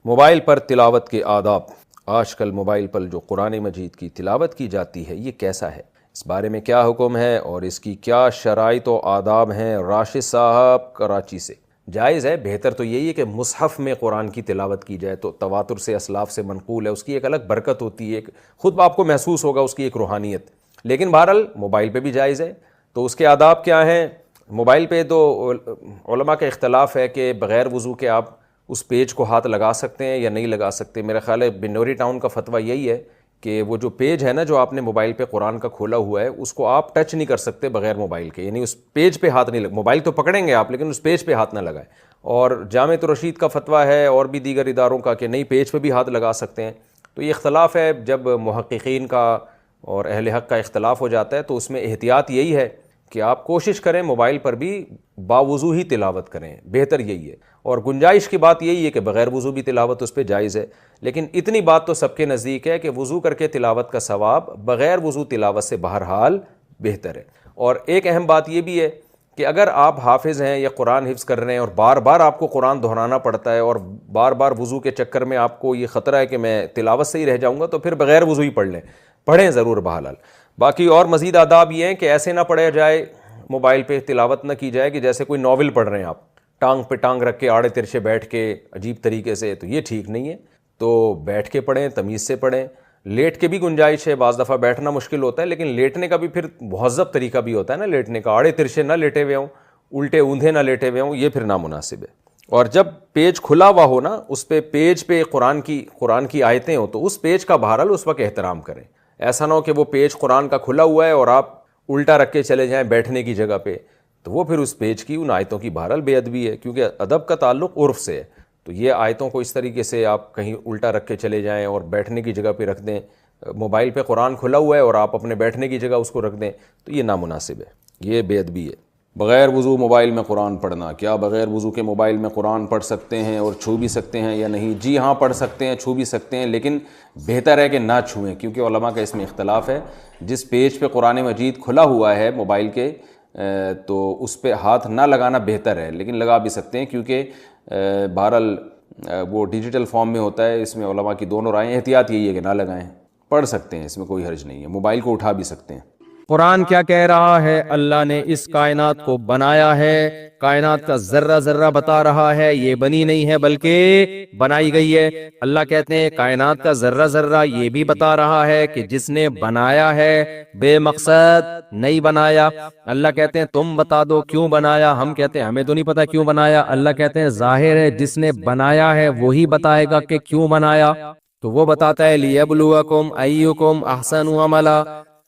Mobile پر تلاوت کے آداب۔ آج کل موبائل پر جو قرآن مجید کی تلاوت کی جاتی ہے یہ کیسا ہے، اس بارے میں کیا حکم ہے اور اس کی کیا شرائط و آداب ہیں؟ راشد صاحب کراچی سے۔ جائز ہے، بہتر تو یہی ہے کہ مصحف میں قرآن کی تلاوت کی جائے، تو تواتر سے اسلاف سے منقول ہے، اس کی ایک الگ برکت ہوتی ہے، خود آپ کو محسوس ہوگا اس کی ایک روحانیت۔ لیکن بہرحال موبائل پہ بھی جائز ہے، تو اس کے آداب کیا ہیں؟ موبائل پہ تو علماء کا اختلاف ہے کہ بغیر وضو کے آپ اس پیج کو ہاتھ لگا سکتے ہیں یا نہیں لگا سکتے۔ میرا خیال ہے بنوری ٹاؤن کا فتویٰ یہی ہے کہ وہ جو پیج ہے نا جو آپ نے موبائل پہ قرآن کا کھولا ہوا ہے، اس کو آپ ٹچ نہیں کر سکتے بغیر موبائل کے، یعنی اس پیج پہ ہاتھ نہیں موبائل تو پکڑیں گے آپ لیکن اس پیج پہ ہاتھ نہ لگائیں۔ اور جامعۃ الرشید کا فتویٰ ہے اور بھی دیگر اداروں کا کہ نہیں، پیج پہ بھی ہاتھ لگا سکتے ہیں۔ تو یہ اختلاف ہے، جب محققین کا اور اہل حق کا اختلاف ہو جاتا ہے تو اس میں احتیاط یہی ہے کہ آپ کوشش کریں موبائل پر بھی باوضو ہی تلاوت کریں، بہتر یہی ہے۔ اور گنجائش کی بات یہی ہے کہ بغیر وضو بھی تلاوت اس پہ جائز ہے، لیکن اتنی بات تو سب کے نزدیک ہے کہ وضو کر کے تلاوت کا ثواب بغیر وضو تلاوت سے بہرحال بہتر ہے۔ اور ایک اہم بات یہ بھی ہے کہ اگر آپ حافظ ہیں یا قرآن حفظ کر رہے ہیں اور بار بار آپ کو قرآن دہرانا پڑتا ہے اور بار بار وضو کے چکر میں آپ کو یہ خطرہ ہے کہ میں تلاوت سے ہی رہ جاؤں گا، تو پھر بغیر وضو ہی پڑھ لیں، پڑھیں ضرور بہرحال۔ باقی اور مزید آداب یہ ہیں کہ ایسے نہ پڑھا جائے، موبائل پہ تلاوت نہ کی جائے کہ جیسے کوئی ناول پڑھ رہے ہیں آپ، ٹانگ پہ ٹانگ رکھ کے آڑے ترچے بیٹھ کے عجیب طریقے سے، تو یہ ٹھیک نہیں ہے۔ تو بیٹھ کے پڑھیں، تمیز سے پڑھیں، لیٹ کے بھی گنجائش ہے، بعض دفعہ بیٹھنا مشکل ہوتا ہے لیکن لیٹنے کا بھی پھر مہذب طریقہ بھی ہوتا ہے نا لیٹنے کا، آڑے ترچے نہ لیٹے ہوئے ہوں، الٹے اوندھے نہ لیٹے ہوئے ہوں، یہ پھر نامناسب ہے۔ اور جب پیج کھلا ہوا ہو نا، اس پہ پیج پہ قرآن کی آیتیں ہوں تو اس پیج کا بہرحال اس وقت احترام کریں۔ ایسا نہ ہو کہ وہ پیج قرآن کا کھلا ہوا ہے اور آپ الٹا رکھ کے چلے جائیں بیٹھنے کی جگہ پہ، تو وہ پھر اس پیج کی ان آیتوں کی بہرحال بے ادبی ہے، کیونکہ ادب کا تعلق عرف سے ہے۔ تو یہ آیتوں کو اس طریقے سے آپ کہیں الٹا رکھ کے چلے جائیں اور بیٹھنے کی جگہ پہ رکھ دیں، موبائل پہ قرآن کھلا ہوا ہے اور آپ اپنے بیٹھنے کی جگہ اس کو رکھ دیں، تو یہ نامناسب ہے، یہ بے ادبی ہے۔ بغیر وضو موبائل میں قرآن پڑھنا، کیا بغیر وضو کے موبائل میں قرآن پڑھ سکتے ہیں اور چھو بھی سکتے ہیں یا نہیں؟ جی ہاں، پڑھ سکتے ہیں، چھو بھی سکتے ہیں، لیکن بہتر ہے کہ نہ چھوئیں، کیونکہ علماء کا اس میں اختلاف ہے۔ جس پیج پہ قرآن مجید کھلا ہوا ہے موبائل کے، تو اس پہ ہاتھ نہ لگانا بہتر ہے، لیکن لگا بھی سکتے ہیں کیونکہ بہرحال وہ ڈیجیٹل فارم میں ہوتا ہے۔ اس میں علماء کی دونوں رائیں، احتیاط یہی ہے کہ نہ لگائیں، پڑھ سکتے ہیں، اس میں کوئی حرج نہیں ہے، موبائل کو اٹھا بھی سکتے ہیں۔ قرآن کیا کہہ رہا ہے؟ اللہ نے اس کائنات کو بنایا ہے، کائنات کا ذرہ ذرہ بتا رہا ہے، یہ بنی نہیں ہے بلکہ بنائی گئی ہے۔ اللہ کہتے ہیں کائنات کا ذرہ ذرہ یہ بھی بتا رہا ہے کہ جس نے بنایا ہے بے مقصد نہیں بنایا۔ اللہ کہتے ہیں تم بتا دو کیوں بنایا، ہم کہتے ہیں ہمیں تو نہیں پتا کیوں بنایا۔ اللہ کہتے ہیں ظاہر ہے جس نے بنایا ہے وہی بتائے گا کہ کیوں بنایا، تو وہ بتاتا ہے لیبلوکم ایکم احسن عملا،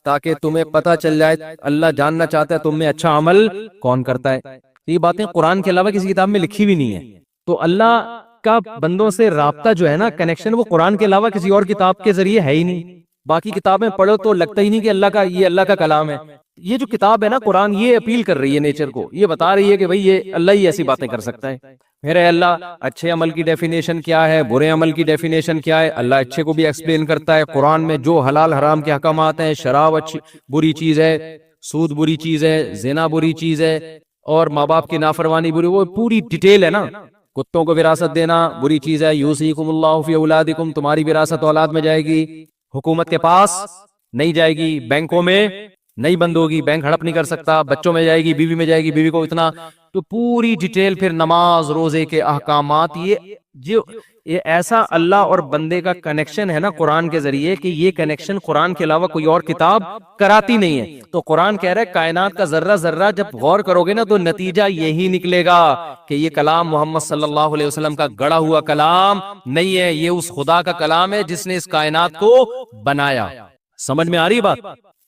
تاکہ تمہیں پتہ چل جائے، اللہ جاننا چاہتا ہے تم میں اچھا عمل کون کرتا ہے۔ یہ باتیں قرآن کے علاوہ کسی کتاب میں لکھی بھی نہیں ہے۔ تو اللہ کا بندوں سے رابطہ جو ہے نا، کنیکشن، وہ قرآن کے علاوہ کسی اور کتاب کے ذریعے ہے ہی نہیں۔ باقی کتابیں پڑھو تو لگتا ہی نہیں کہ اللہ کا کلام ہے۔ یہ جو کتاب ہے نا قرآن، یہ اپیل کر رہی ہے نیچر کو، یہ بتا رہی ہے کہ بھئی یہ اللہ ہی ایسی باتیں کر سکتا ہے۔ میرے اللہ اچھے عمل کی ڈیفینیشن کیا ہے، برے عمل کی ڈیفینیشن کیا ہے، اللہ اچھے کو بھی ایکسپلین کرتا ہے۔ قرآن میں جو حلال حرام کے احکامات ہیں، شراب بری چیز ہے، سود بری چیز ہے، زنا بری چیز ہے، اور ماں باپ کی نافرمانی بری، وہ پوری ڈیٹیل ہے نا۔ کتوں کو وراثت دینا بری چیز ہے، یوصیکم اللہ فی اولادکم، تمہاری وراثت اولاد میں جائے گی، حکومت کے پاس نہیں جائے گی، بینکوں میں نہیں بند ہوگی، بینک ہڑپ نہیں کر سکتا، بچوں میں جائے گی، بیوی میں جائے گی، بیوی کو اتنا، تو پوری ڈیٹیل۔ پھر نماز روزے کے احکامات، یہ ایسا اللہ اور بندے کا کنیکشن ہے نا قرآن کے ذریعے کہ یہ کنیکشن قرآن کے علاوہ کوئی اور کتاب کراتی نہیں ہے۔ تو قرآن کہہ رہا ہے کائنات کا ذرہ ذرہ جب غور کرو گے نا تو نتیجہ یہی نکلے گا کہ یہ کلام محمد صلی اللہ علیہ وسلم کا گڑا ہوا کلام نہیں ہے، یہ اس خدا کا کلام ہے جس نے اس کائنات کو بنایا۔ سمجھ میں آ رہی بات؟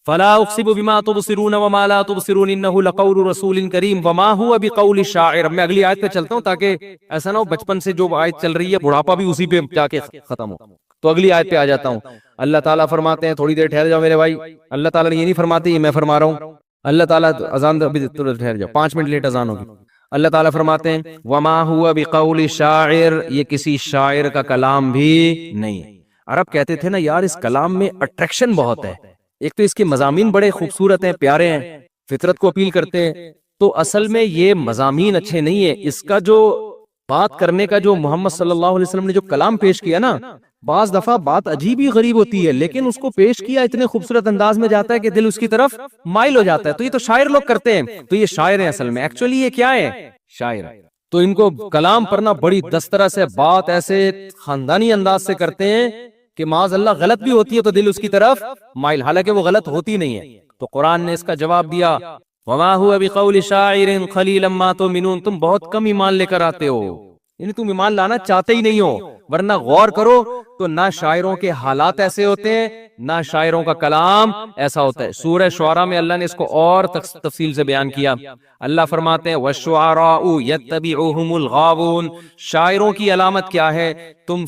فلا اقسم بما تبصرون وما لا تبصرون انه لقول رسول کریم وما هو بقول شاعر۔ میں اگلی آیت پہ چلتا ہوں تاکہ ایسا نہ ہو بچپن سے جو آیت چل رہی ہے بڑھاپا بھی اسی پہ جا کے ختم ہو۔ تو اگلی آیت پہ آ جاتا ہوں۔ اللہ تعالیٰ فرماتے ہیں، تھوڑی دیر ٹھہر جاؤ میرے بھائی، اللہ تعالیٰ نے یہ نہیں فرماتی، میں فرما رہا ہوں۔ اللہ تعالیٰ اذان ابھی ٹھہر جاؤ، 5 منٹ لیٹ اذان ہوگی۔ اللہ تعالیٰ فرماتے ہیں وما هو بقول شاعر، یہ کسی شاعر کا کلام بھی نہیں۔ عرب کہتے تھے نا یار اس کلام میں اٹریکشن بہت ہے، ایک تو اس کے مضامین بڑے خوبصورت ہیں، پیارے ہیں، فطرت کو اپیل کرتے ہیں، تو اصل میں یہ مضامین اچھے نہیں ہیں، اس کا جو بات کرنے کا جو محمد صلی اللہ علیہ وسلم نے جو کلام پیش کیا نا، بعض دفعہ بات عجیب ہی غریب ہوتی ہے، لیکن اس کو پیش کیا اتنے خوبصورت انداز میں جاتا ہے کہ دل اس کی طرف مائل ہو جاتا ہے. تو یہ تو شاعر لوگ کرتے ہیں، تو یہ شاعر ہیں اصل میں. ایکچولی یہ کیا ہے؟ شاعر. تو ان کو کلام پڑھنا بڑی دسترہ سے، بات ایسے خاندانی انداز سے کرتے ہیں کہ معاذ اللہ غلط بھی ہوتی ہے تو دل اس کی طرف مائل، حالانکہ وہ غلط ہوتی نہیں ہے. تو قرآن نے اس کا جواب دیا، وما هو بقول شاعر قلیلا ما تؤمنون، تم بہت کم ایمان لے کر آتے ہو، یعنی تم ایمان لانا چاہتے ہی نہیں ہو. ورنہ غور کرو تو نہ شاعروں کے حالات ایسے ہوتے ہیں، نہ شاعروں کا کلام ایسا ہوتا ہے. سورہ شعراء میں اللہ نے اس کو اور تفصیل سے بیان کیا. اللہ فرماتے ہیں وَالشُّعَرَاءُ يَتَّبِعُهُمُ الْغَاوُونَ، شاعروں کی علامت کیا ہے؟ تم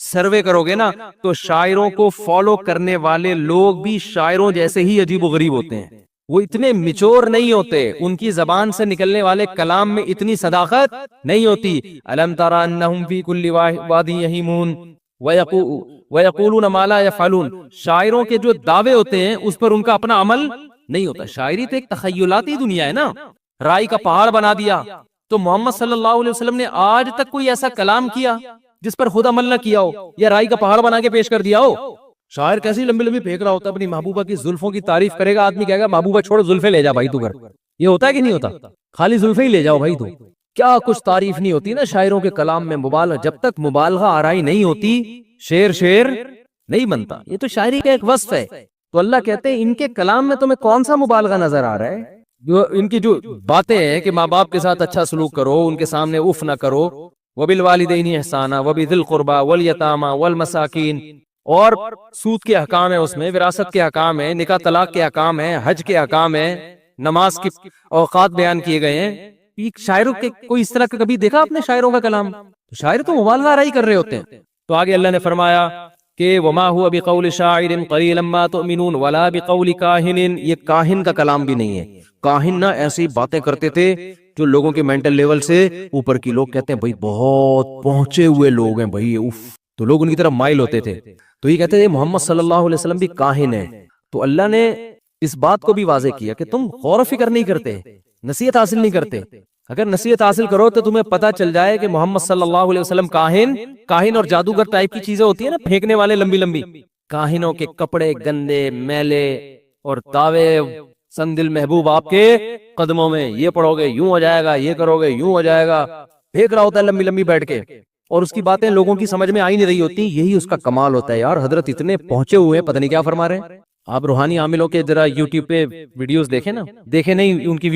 سروے کرو گے نا تو شاعروں کو فالو کرنے والے لوگ بھی شاعروں جیسے ہی عجیب و غریب ہوتے ہیں. وہ اتنے میچور نہیں ہوتے، ان کی زبان سے نکلنے والے کلام میں اتنی صداقت نہیں ہوتی. الم تر انہم فی کل وادی یہیمون ویقولون ما لا یفعلون، شاعروں کے جو دعوے ہوتے ہیں اس پر ان کا اپنا عمل نہیں ہوتا. شاعری تو ایک تخیلاتی دنیا ہے نا، رائی کا پہاڑ بنا دیا. تو محمد صلی اللہ علیہ وسلم نے آج تک کوئی ایسا کلام کیا جس پر خود عمل نہ کیا ہو یا رائی کا پہاڑ بنا کے پیش کر دیا ہو؟ شاعر کیسی لمبی لمبی پھینک رہا ہوتا، اپنی محبوبہ کی زلفوں کی تعریف کرے گا، آدمی کہے گا محبوبہ چھوڑ زلفیں لے جا بھائی تو گھر. یہ ہوتا ہے کہ نہیں ہوتا؟ خالی زلفیں ہی لے جاؤ بھائی. تو کیا کچھ تعریف نہیں ہوتی نا شاعروں کے کلام میں. مبالغہ، جب تک مبالغہ آرائی نہیں ہوتی شعر نہیں بنتا. یہ تو شاعری کا ایک وصف ہے. تو اللہ کہتے ہیں ان کے کلام میں تمہیں کون سا مبالغہ نظر آ رہا ہے؟ جو ان کی جو باتیں ہیں کہ ماں باپ کے ساتھ اچھا سلوک کرو، ان کے سامنے اف نہ کرو، وبالوالدین احسانا وبذی القربى والیتامى والمساکین، اور سود کے احکام ہیں، اس میں وراثت کے احکام ہیں، نکاح طلاق کے احکام ہیں، حج کے احکام ہیں، نماز کے اوقات بیان کیے گئے ہیں. شاعروں کے کوئی اس طرح کا کبھی دیکھا آپ نے شاعروں کا کلام؟ شاعر تو مبالغہ آرائی کر رہے ہوتے ہیں. تو آگے اللہ نے فرمایا کہ وما هو بقول شاعر قلیلا ما تؤمنون ولا بقول کاہن، یہ کاہن کا کلام بھی نہیں ہے. کاہن نہ ایسی باتیں کرتے تھے جو لوگوں کے مینٹل لیول سے اوپر کی. لوگ کہتے ہیں بھائی بہت پہنچے ہوئے لوگ ہیں بھائی، اف، تو لوگ ان کی طرف مائل ہوتے تھے. تو یہ کہتے ہیں محمد صلی اللہ علیہ وسلم بھی کاہن ہے. تو اللہ نے اس بات کو بھی واضح کیا کہ تم غور و فکر نہیں کرتے، نصیحت حاصل نہیں کرتے. اگر نصیحت حاصل کرو تو تمہیں پتہ چل جائے کہ محمد صلی اللہ علیہ وسلم کاہن اور جادوگر ٹائپ کی چیزیں ہوتی ہیں نا، پھینکنے والے لمبی لمبی. کاہنوں کے کپڑے گندے میلے اور دعوے سندل محبوب آپ کے قدموں میں، یہ پڑھو گے یوں ہو جائے گا، یہ کرو گے یوں ہو جائے گا. پھینک رہا ہوتا ہے لمبی لمبی بیٹھ کے، اور اس کی باتیں لوگوں کی سمجھ میں آئی نہیں رہی ہوتی. یہی اس کا کمال ہوتا ہے. یار حضرت اتنے پہنچے ہوئے ہیں، پتہ نہیں کیا فرما رہے ہیں. آپ روحانی عاملوں کے ذرا یوٹیوب پہ ویڈیوز دیکھیں نا، دیکھیں نہیں ان کی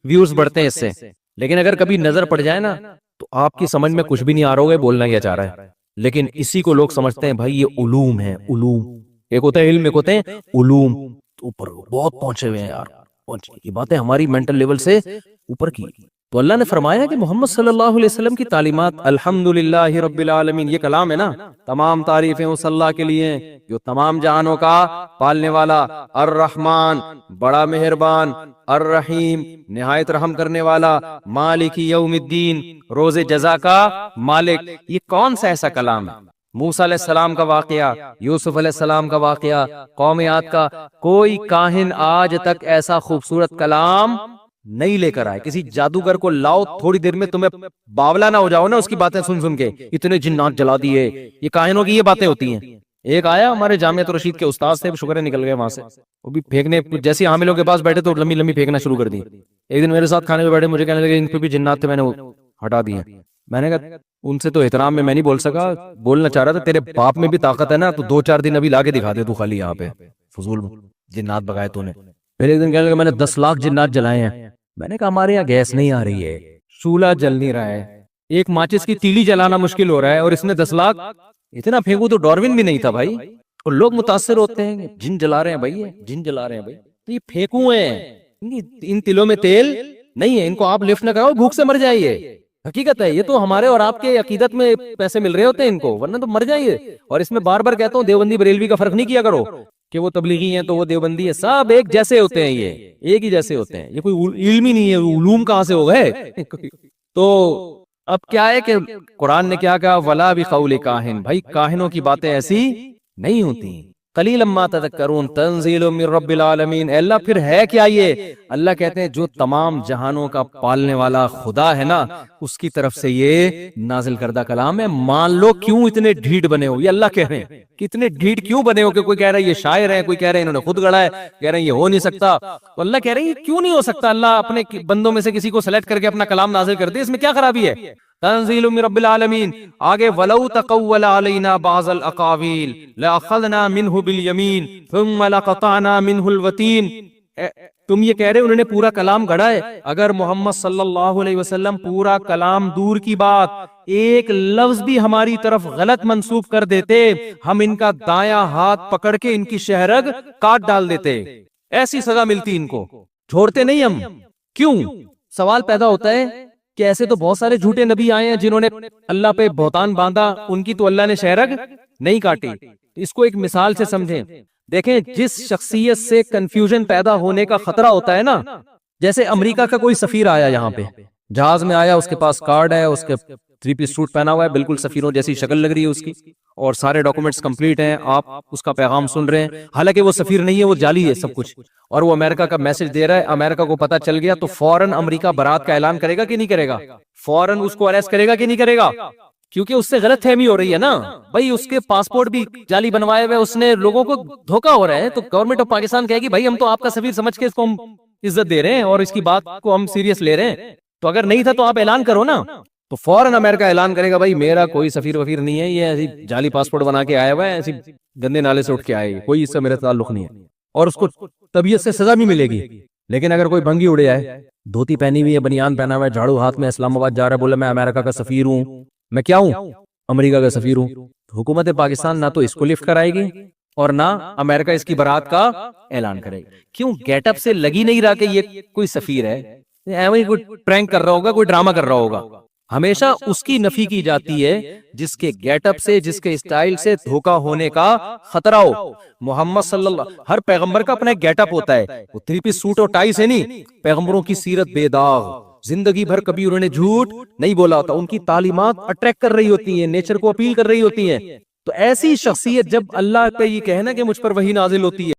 ویوز بڑھتے ہیں اس سے. لیکن اگر کبھی نظر پڑ جائے نا تو آپ کی سمجھ میں کچھ بھی نہیں آ رہا ہوگا بولنا کیا چاہ رہا ہے. لیکن اسی کو لوگ سمجھتے ہیں بھائی یہ علوم ہے. علوم ایک ہوتا ہے علم، ایک ہوتے ہیں علوم. اوپر بہت پہنچے ہوئے ہیں یار، یہ باتیں ہماری مینٹل لیول سے اوپر کی. تو اللہ نے فرمایا کہ محمد صلی اللہ علیہ وسلم کی تعلیمات الحمدللہ رب العالمین، یہ کلام ہے نا، تمام تعریفیں اس اللہ کے لیے جو تمام جہانوں کا پالنے والا، الرحمن بڑا مہربان، الرحیم نہایت رحم کرنے والا، مالک یوم الدین روز جزا کا مالک. یہ کون سا ایسا کلام ہے؟ موسیٰ علیہ السلام کا واقعہ، یوسف علیہ السلام کا واقعہ، قوم عاد کا. کوئی کاہن آج تک ایسا خوبصورت کلام نہیں لے کر آئے. کسی جادوگر کو لاؤ، تھوڑی دیر میں تمہیں باولا نہ ہو جاؤ نا اس کی باتیں سن سن کے، اتنے جنات جلا دیے. یہ کاہنوں کی یہ باتیں ہوتی ہیں. ایک آیا ہمارے جامعہ رشید کے استاد سے، شکر ہے نکل گئے وہاں سے، وہ بھی پھینکنے جیسے عاملوں کے پاس بیٹھے تو لمبی لمبی پھینکنا شروع کر دی. ایک دن میرے ساتھ کھانے پہ بیٹھے، مجھے کہنے لگے ان پہ بھی جنات تھے، میں نے ہٹا دیے. میں نے کہا ان سے تو احترام میں نہیں بول سکا، بولنا چاہ رہا تھا تیرے باپ میں بھی طاقت ہے نا، تو 2-4 دن ابھی لا کے دکھا دے تو خالی یہاں پہ فضول جنات بگائے تو نے. پھر ایک دن کہنے لگا میں نے 10 لاکھ جنات جلائے ہیں. میں نے کہا ہمارے یہاں گیس نہیں آ رہی ہے، چولہا جل نہیں رہا ہے، ایک ماچس کی تیلی جلانا مشکل ہو رہا ہے، اور اس نے 10 لاکھ اتنا پھینکو تو ڈاروین بھی نہیں تھا بھائی. اور لوگ متاثر ہوتے ہیں جن جلا رہے ہیں بھائی، جن جلا رہے ہیں بھائی. تو یہ پھینکو ہیں، ان تلوں میں تیل نہیں ہے، ان کو آپ لفٹ نہ کراؤ بھوک سے مر جائیے. حقیقت ہے، یہ تو ہمارے اور آپ کے عقیدت میں پیسے مل رہے ہوتے ہیں ان کو، ورنہ تو مر جائیے. اور اس میں بار بار کہتا ہوں دیوبندی بریلوی کا فرق نہیں کیا کرو کہ وہ تبلیغی ہیں تو وہ دیوبندی ہے. سب ایک جیسے ہوتے ہیں، یہ ایک ہی جیسے ہوتے ہیں. یہ کوئی علم ہی نہیں ہے، علوم کہاں سے ہو گئے. تو اب کیا ہے کہ قرآن نے کیا کہا، ولا بقول کاہن، بھائی کاہنوں کی باتیں ایسی نہیں ہوتی. قلیلا ما تذکرون تنزیل من رب العالمین. اے اللہ پھر ہے کیا یہ؟ اللہ کہتے ہیں جو تمام جہانوں کا پالنے والا خدا ہے نا اس کی طرف سے یہ نازل کردہ کلام ہے. مان لو کیوں اتنے ڈھیٹ بنے ہو. یہ اللہ کہہ رہے ہیں کہ اتنے ڈھیٹ کیوں بنے ہو کہ کوئی کہہ رہا ہے یہ شاعر ہے, کوئی کہہ رہا ہے انہوں نے خود گڑھا ہے, کہہ رہے ہیں یہ ہو نہیں سکتا. تو اللہ کہہ رہے ہیں یہ کیوں نہیں ہو سکتا. اللہ اپنے بندوں میں سے کسی کو سلیکٹ کر کے اپنا کلام نازل کر دے, اس میں کیا خرابی ہے؟ تنزیل من رب العالمین. آگے ولو تقول علینا بعض الاقاویل لاخذنا منہ بالیمین ثم لقطعنا منہ الوتین. تم یہ کہہ رہے انہوں نے پورا کلام گھڑا ہے. اگر محمد صلی اللہ علیہ وسلم پورا کلام دور کی بات ایک لفظ بھی ہماری طرف غلط منسوب کر دیتے ہم ان کا دایاں ہاتھ پکڑ کے ان کی شہرگ کاٹ ڈال دیتے. ایسی سزا ملتی ان کو, چھوڑتے نہیں ہم. کیوں؟ سوال پیدا ہوتا ہے کہ ایسے تو بہت سارے جھوٹے نبی آئے ہیں جنہوں نے اللہ پہ بہتان باندھا, ان کی تو اللہ نے شہرگ نہیں کاٹی. اس کو ایک مثال سے سمجھیں. دیکھیں جس شخصیت سے کنفیوژن پیدا ہونے کا خطرہ ہوتا ہے نا, جیسے امریکہ کا کوئی سفیر آیا یہاں پہ, جہاز میں آیا, اس کے پاس کارڈ ہے, اس کے 3 پیس سوٹ پہنا ہوا ہے, بالکل سفیروں جیسی شکل لگ رہی ہے اس کی, اور سارے ڈاکومنٹس کمپلیٹ ہیں, آپ اس کا پیغام سن رہے ہیں. حالانکہ وہ سفیر نہیں ہے, وہ جعلی ہے سب کچھ, اور وہ امریکہ کا میسج دے رہا ہے. امریکہ کو پتا چل گیا تو فوراً امریکہ برات کا اعلان کرے گا کہ نہیں کرے گا؟ فوراً اس کو اریسٹ کرے گا کہ نہیں کرے گا؟ کیونکہ اس سے غلط فہمی ہو رہی ہے نا بھائی, اس کے پاسپورٹ بھی جعلی بنوائے ہوئے, اس نے لوگوں کو دھوکا ہو رہا ہے. تو گورنمنٹ آف پاکستان کہے گی بھائی ہم تو آپ کا سفیر سمجھ کے اس کو ہم عزت دے رہے ہیں اور اس کی بات کو ہم سیریس لے رہے ہیں, تو اگر نہیں تھا تو آپ اعلان کرو نا. تو فوراً امریکہ اعلان کرے گا بھائی میرا کوئی سفیر وفیر نہیں ہے, یہ ایسی جعلی پاسپورٹ بنا کے آیا ہوا ہے, ایسی گندے نالے سے اٹھ کے آئے, کوئی اس سے میرا تعلق نہیں ہے, اور اس کو طبیعت سے سزا بھی ملے گی. لیکن اگر کوئی بھنگی اڑے آئے, دھوتی پہنی ہوئی ہے, بنیان پہنا ہوا ہے, جھاڑو ہاتھ میں, اسلام آباد جا رہا ہے, بولے میں امریکہ کا سفیر ہوں, میں کیا ہوں؟ امریکہ کا سفیر ہوں. حکومت پاکستان نہ تو اس کو لفٹ کرائے گی اور نہ امریکہ اس کی برات کا اعلان کرے گی. کیوں؟ گیٹ اپ سے لگی نہیں رہا کہ یہ کوئی سفیر ہے, کوئی پرینک کر رہا ہوگا, کوئی ڈرامہ کر رہا ہوگا. ہمیشہ اس کی نفی کی جاتی ہے جس کے گیٹ اپ سے, جس کے اسٹائل سے دھوکا ہونے کا خطرہ ہو. محمد صلی اللہ, ہر پیغمبر کا اپنا ایک گیٹ اپ ہوتا ہے, وہ 3 پیس سوٹ اور ٹائی سے نہیں. پیغمبروں کی سیرت بے داغ, زندگی بھر کبھی انہوں نے جھوٹ نہیں بولا ہوتا, ان کی تعلیمات اٹریکٹ کر رہی ہوتی ہیں, نیچر کو اپیل کر رہی ہوتی ہیں. تو ایسی شخصیت جب اللہ کا یہ کہنا کہ مجھ پر وحی نازل ہوتی ہے